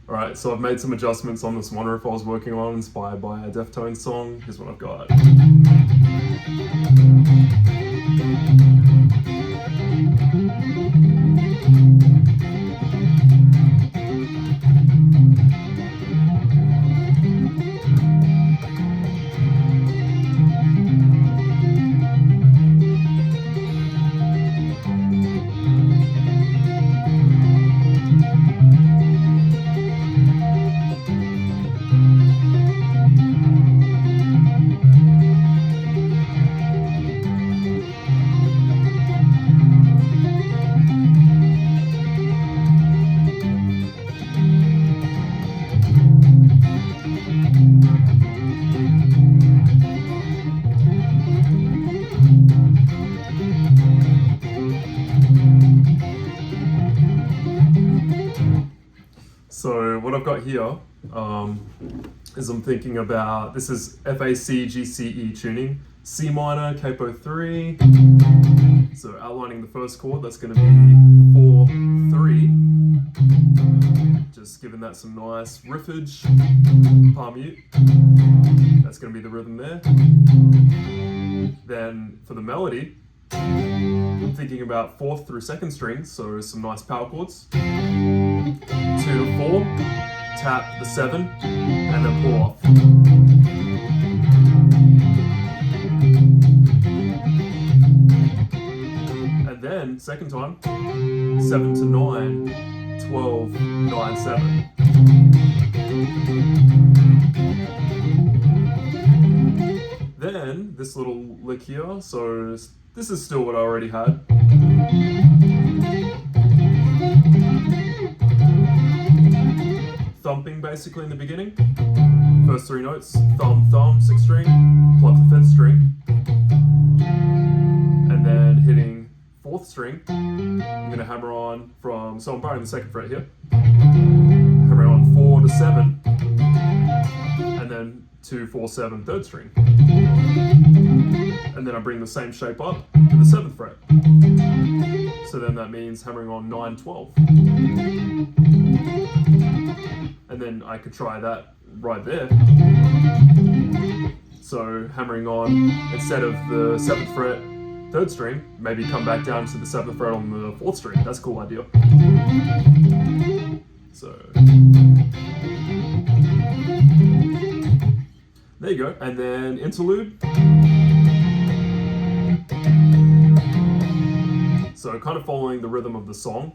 Alright, so I've made some adjustments on this one riff I was working on, inspired by a Deftones song. Here's what I've got. So what I've got here is I'm thinking about, this is FACGCE tuning, C minor, capo 3. So outlining the first chord, that's going to be 4-3. Just giving that some nice riffage, palm mute. That's going to be the rhythm there. Then for the melody, I'm thinking about 4th through 2nd strings, so some nice power chords. 2 to 4, tap the 7, and then pull off. And then, second time, 7 to 9, 12, 9, 7. Then, this little lick here, so this is still what I already had. Thumping basically in the beginning. First 3 notes, thumb, thumb, 6th string, pluck the 5th string. And then hitting 4th string, I'm going to hammer on from, so I'm barring the 2nd fret here. Hammering on 4 to 7, and then 2, 4, 7, 3rd string. And then I bring the same shape up to the 7th fret. So then that means hammering on 9, 12. And then I could try that right there. So hammering on, instead of the 7th fret, 3rd string, maybe come back down to the 7th fret on the 4th string. That's a cool idea. So there you go. And then interlude. So kind of following the rhythm of the song.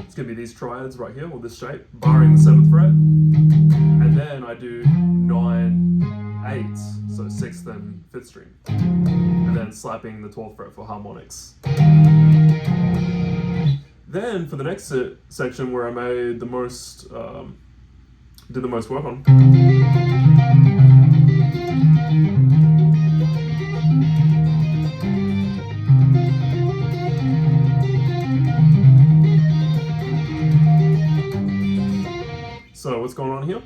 It's going to be these triads right here, or this shape, barring the 7th fret. And then I do 9, 8, so 6th and 5th string. And then slapping the 12th fret for harmonics. Then for the next section where I made the most, did the most work on. So what's going on here?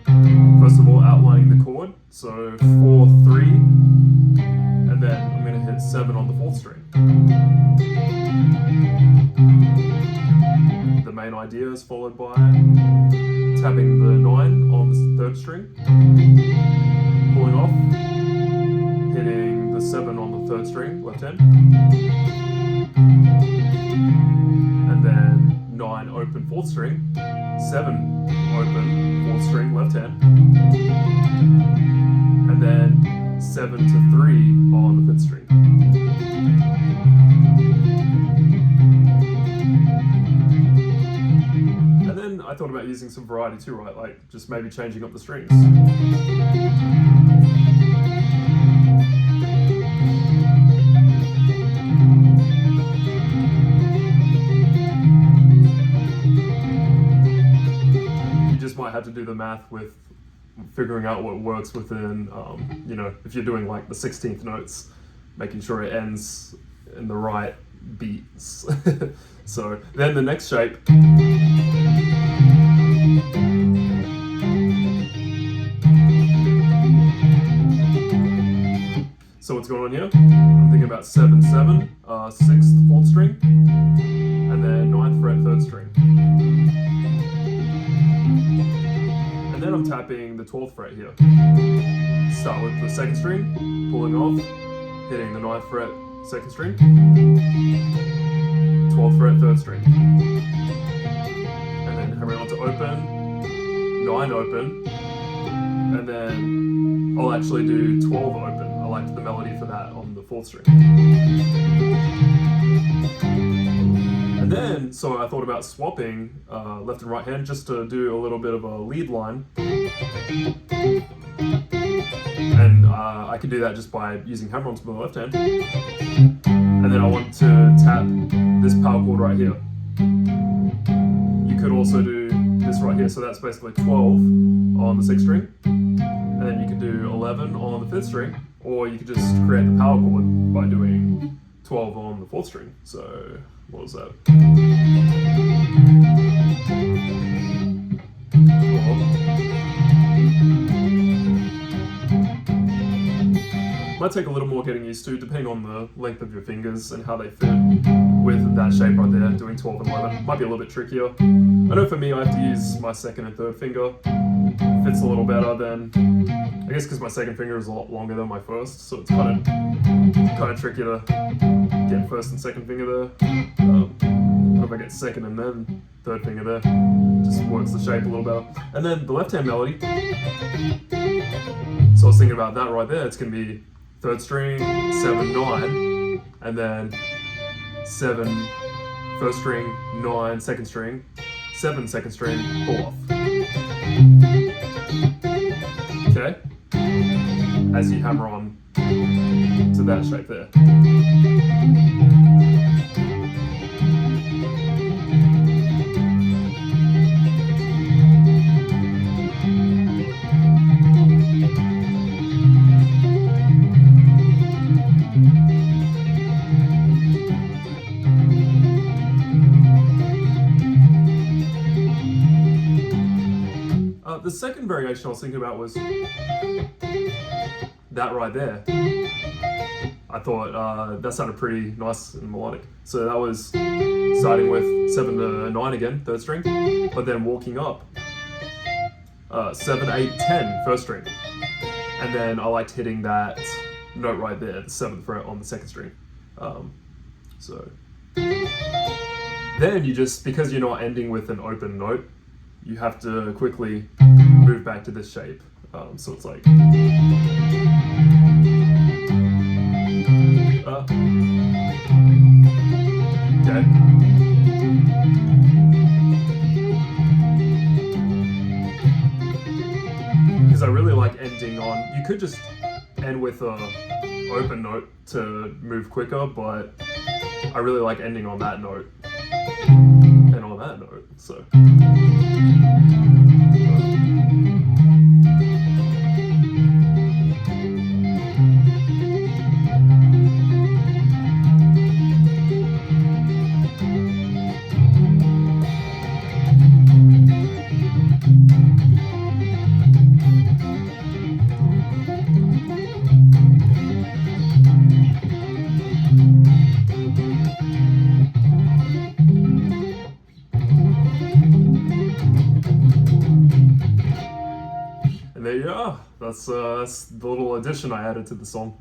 First of all, outlining the chord. So 4, 3, and then I'm going to hit 7 on the 4th string. The main idea is followed by tapping the 9 on the 3rd string, pulling off, hitting the 7 on the 3rd string, left hand, and then 9 open 4th string, 7 open 4th string, left hand, and then 7 to 3 on the 5th string. And then I thought about using some variety too, right? Like just maybe changing up the strings. Might have to do the math with figuring out what works within, you know, if you're doing like the 16th notes, making sure it ends in the right beats. So then the next shape. So what's going on here? I'm thinking about 7, 7, 6th, 4th string, and then 9th fret, 3rd string. I'm tapping the 12th fret here. Start with the 2nd string, pulling off, hitting the 9th fret, 2nd string, 12th fret, 3rd string. And then hammering on to open, 9 open, and then I'll actually do 12 open. I liked the melody for that on the 4th string. And then, so I thought about swapping left and right hand just to do a little bit of a lead line. And I could do that just by using hammer-ons with the left hand. And then I want to tap this power chord right here. You could also do this right here, so that's basically 12 on the 6th string. And then you could do 11 on the 5th string, or you could just create the power chord by doing 12 on the 4th string. So, what was that? Might take a little more getting used to, depending on the length of your fingers and how they fit with that shape right there. Doing 12 and 11 might be a little bit trickier. I know for me I have to use my 2nd and 3rd finger. Fits a little better than, I guess because my 2nd finger is a lot longer than my 1st, so it's kind of tricky to get 1st and 2nd finger there. But if I get 2nd and then 3rd finger there, just works the shape a little better. And then the left hand melody, so I was thinking about that right there. It's going to be 3rd string, 7, 9, and then 7, 1st string, 9, 2nd string, 7, 2nd string, pull off. Okay? As you hammer on to that shape there. The second variation I was thinking about was that right there. I thought that sounded pretty nice and melodic. So that was starting with 7 to 9 again, 3rd string, but then walking up 7, 8, 10, 1st string. And then I liked hitting that note right there, the 7th fret on the 2nd string. So then you just, because you're not ending with an open note, you have to quickly move back to this shape. So it's like, okay. Because I really like ending on, you could just end with a open note to move quicker, but I really like ending on that note and on that note, so. There you are. That's the little addition I added to the song.